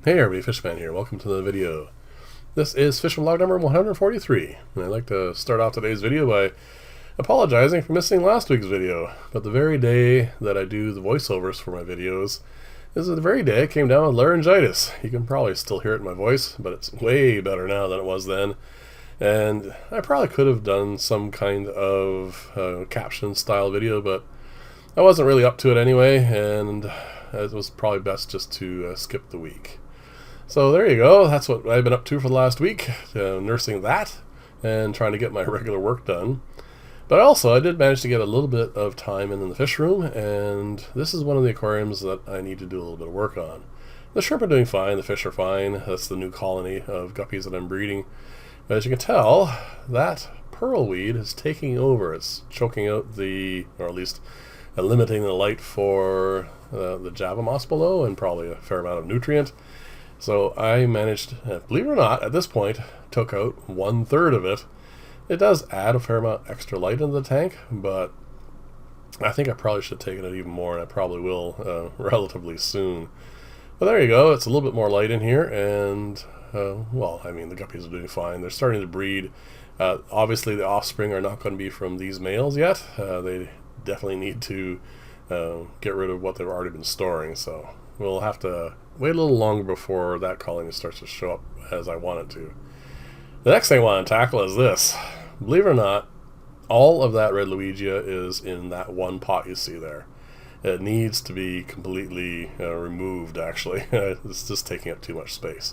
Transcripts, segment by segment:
Hey everybody, Fishman here. Welcome to the video. This is Fishing Vlog number 143, and I'd like to start off today's video by apologizing for missing last week's video. But the very day that I do the voiceovers for my videos is the very day I came down with laryngitis. You can probably still hear it in my voice, but it's way better now than it was then. And I probably could have done some kind of caption style video, but I wasn't really up to it anyway, and it was probably best just to skip the week. So there you go, that's what I've been up to for the last week, nursing that and trying to get my regular work done. But also I did manage to get a little bit of time in the fish room, and this is one of the aquariums that I need to do a little bit of work on. The shrimp are doing fine, the fish are fine. That's the new colony of guppies that I'm breeding. But as you can tell, that pearlweed is taking over. It's choking out the, or at least limiting the light for the Java moss below, and probably a fair amount of nutrient. So I managed, believe it or not, at this point, took out 1/3 of it. It does add a fair amount extra light into the tank, but I think I probably should have taken it even more, and I probably will relatively soon. But there you go, it's a little bit more light in here, and, well, I mean, the guppies are doing fine. They're starting to breed. Obviously, the offspring are not going to be from these males yet. They definitely need to get rid of what they've already been storing, so we'll have to wait a little longer before that colony starts to show up as I want it to. The next thing I want to tackle is this. Believe it or not, all of that red Luigia is in that one pot you see there. It needs to be completely removed, actually. It's just taking up too much space.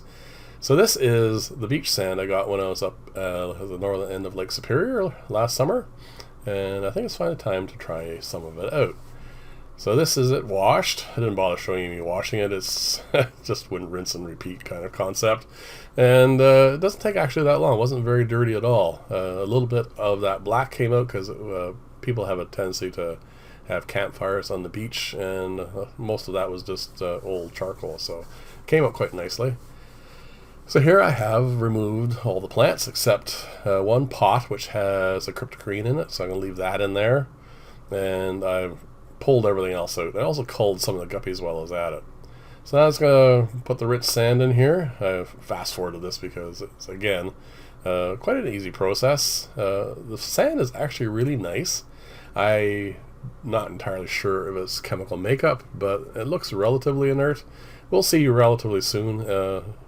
So this is the beach sand I got when I was up at the northern end of Lake Superior last summer, and I think it's finally time to try some of it out. So this is it washed. I didn't bother showing you me washing it. It's just one rinse and repeat kind of concept. And it doesn't take actually that long. It wasn't very dirty at all. A little bit of that black came out because people have a tendency to have campfires on the beach, and most of that was just old charcoal. So it came out quite nicely. So here I have removed all the plants except one pot which has a cryptococcus in it. So I'm going to leave that in there. And I've pulled everything else out. I also culled some of the guppies while I was at it. So now I'm just going to put the rich sand in here. I fast forwarded this because it's, again, quite an easy process. The sand is actually really nice. I'm not entirely sure if it's chemical makeup, but it looks relatively inert. We'll see relatively soon.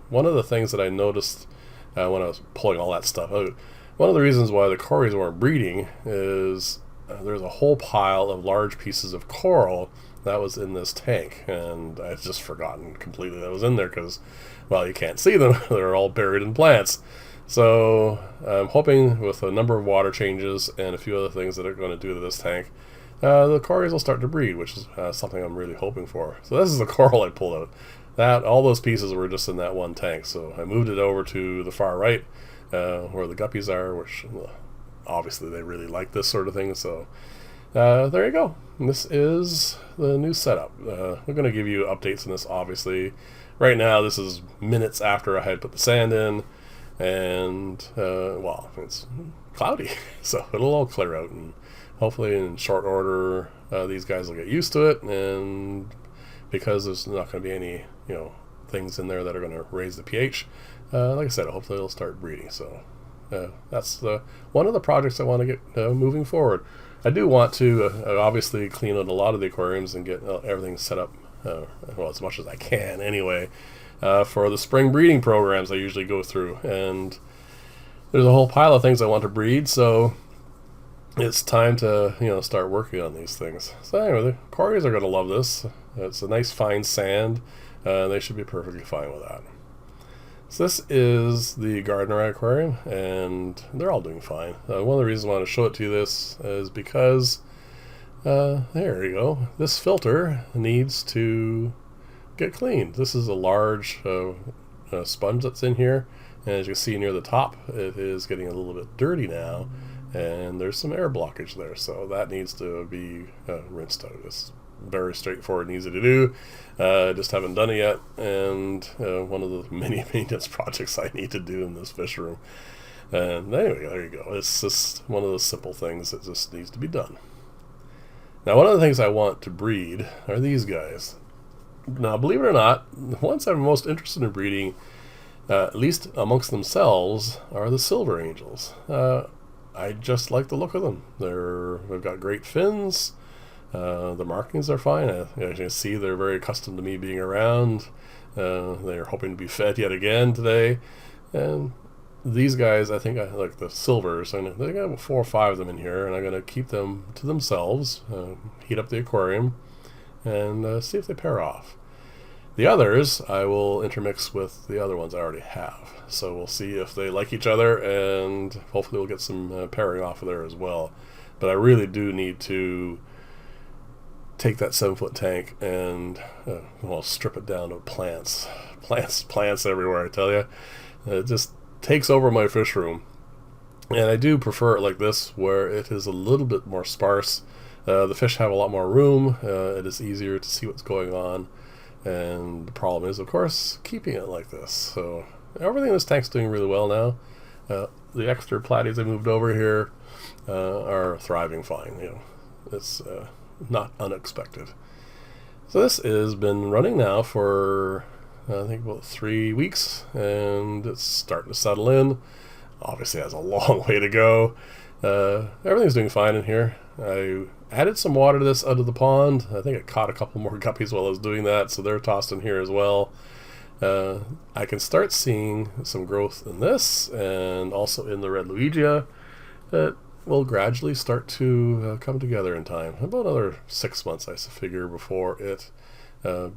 One of the things that I noticed when I was pulling all that stuff out, one of the reasons why the corys weren't breeding is there's a whole pile of large pieces of coral that was in this tank, and I'd just forgotten completely that was in there because, well, you can't see them. They're all buried in plants. So I'm hoping with a number of water changes and a few other things that are going to do to this tank, the corys will start to breed, which is something I'm really hoping for. So this is the coral I pulled out. All those pieces were just in that one tank, so I moved it over to the far right where the guppies are, which obviously they really like this sort of thing. So there you go. This is the new setup. We're going to give you updates on this, obviously. Right now this is minutes after I had put the sand in, and well, it's cloudy, so it'll all clear out, and hopefully in short order these guys will get used to it, and because there's not going to be any things in there that are going to raise the pH, like I said, hopefully it'll start breeding. So that's one of the projects I want to get moving forward. I do want to obviously clean out a lot of the aquariums and get everything set up, well, as much as I can anyway, for the spring breeding programs I usually go through. And there's a whole pile of things I want to breed, so it's time to start working on these things. So anyway, the corys are going to love this. It's a nice fine sand. They should be perfectly fine with that. So this is the Gardner aquarium, and they're all doing fine. One of the reasons I want to show it to you this is because, there you go, this filter needs to get cleaned. This is a large sponge that's in here, and as you can see near the top, it is getting a little bit dirty now, and there's some air blockage there, so that needs to be rinsed out. It's very straightforward and easy to do. Just haven't done it yet, and one of the many maintenance projects I need to do in this fish room. And anyway, there you go. It's just one of those simple things that just needs to be done. Now, one of the things I want to breed are these guys. Now, believe it or not, the ones I'm most interested in breeding, at least amongst themselves, are the silver angels. I just like the look of them. They've got great fins. The markings are fine. As you can see, they're very accustomed to me being around. They're hoping to be fed yet again today. And these guys, I think I like the silvers. And they got 4 or 5 of them in here, and I'm going to keep them to themselves, heat up the aquarium, and see if they pair off. The others I will intermix with the other ones I already have. So we'll see if they like each other, and hopefully we'll get some pairing off of there as well. But I really do need to take that 7-foot tank and well, strip it down to plants everywhere. I tell you, it just takes over my fish room, and I do prefer it like this, where it is a little bit more sparse. The fish have a lot more room. It is easier to see what's going on, and the problem is, of course, keeping it like this. So everything in this tank's doing really well now. The extra platies I moved over here are thriving fine. You know, it's not unexpected. So this has been running now for I think about 3 weeks, and it's starting to settle in. Obviously it has a long way to go. Everything's doing fine in here. I added some water to this out of the pond. I think I caught a couple more guppies while I was doing that, so they're tossed in here as well. I can start seeing some growth in this, and also in the red Luigia, that will gradually start to come together in time. About another 6 months, I figure, before it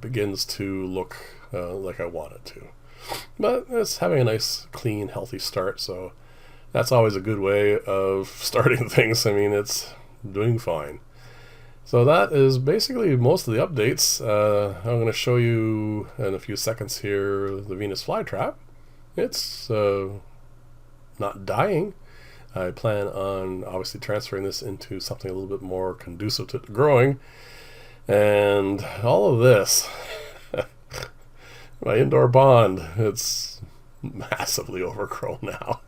begins to look like I want it to. But it's having a nice, clean, healthy start, so that's always a good way of starting things. I mean, it's doing fine. So that is basically most of the updates. I'm going to show you in a few seconds here the Venus flytrap. It's not dying. I plan on obviously transferring this into something a little bit more conducive to growing. And all of this, my indoor pond, it's massively overgrown now.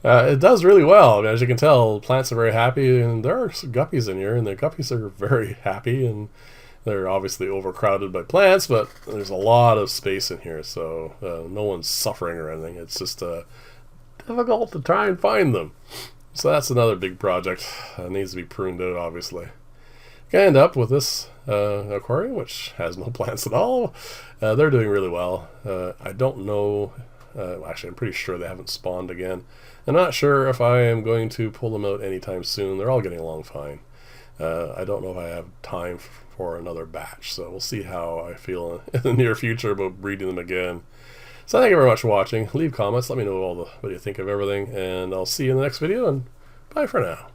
It does really well. I mean, as you can tell, plants are very happy, and there are some guppies in here, and the guppies are very happy, and they're obviously overcrowded by plants, but there's a lot of space in here, so no one's suffering or anything. It's just difficult to try and find them. So that's another big project. It needs to be pruned out, obviously. Gonna end up with this aquarium, which has no plants at all. They're doing really well. I don't know. Actually, I'm pretty sure they haven't spawned again. I'm not sure if I am going to pull them out anytime soon. They're all getting along fine. I don't know if I have time for another batch, so we'll see how I feel in the near future about breeding them again. So thank you very much for watching. Leave comments. Let me know what you think of everything, and I'll see you in the next video, and bye for now.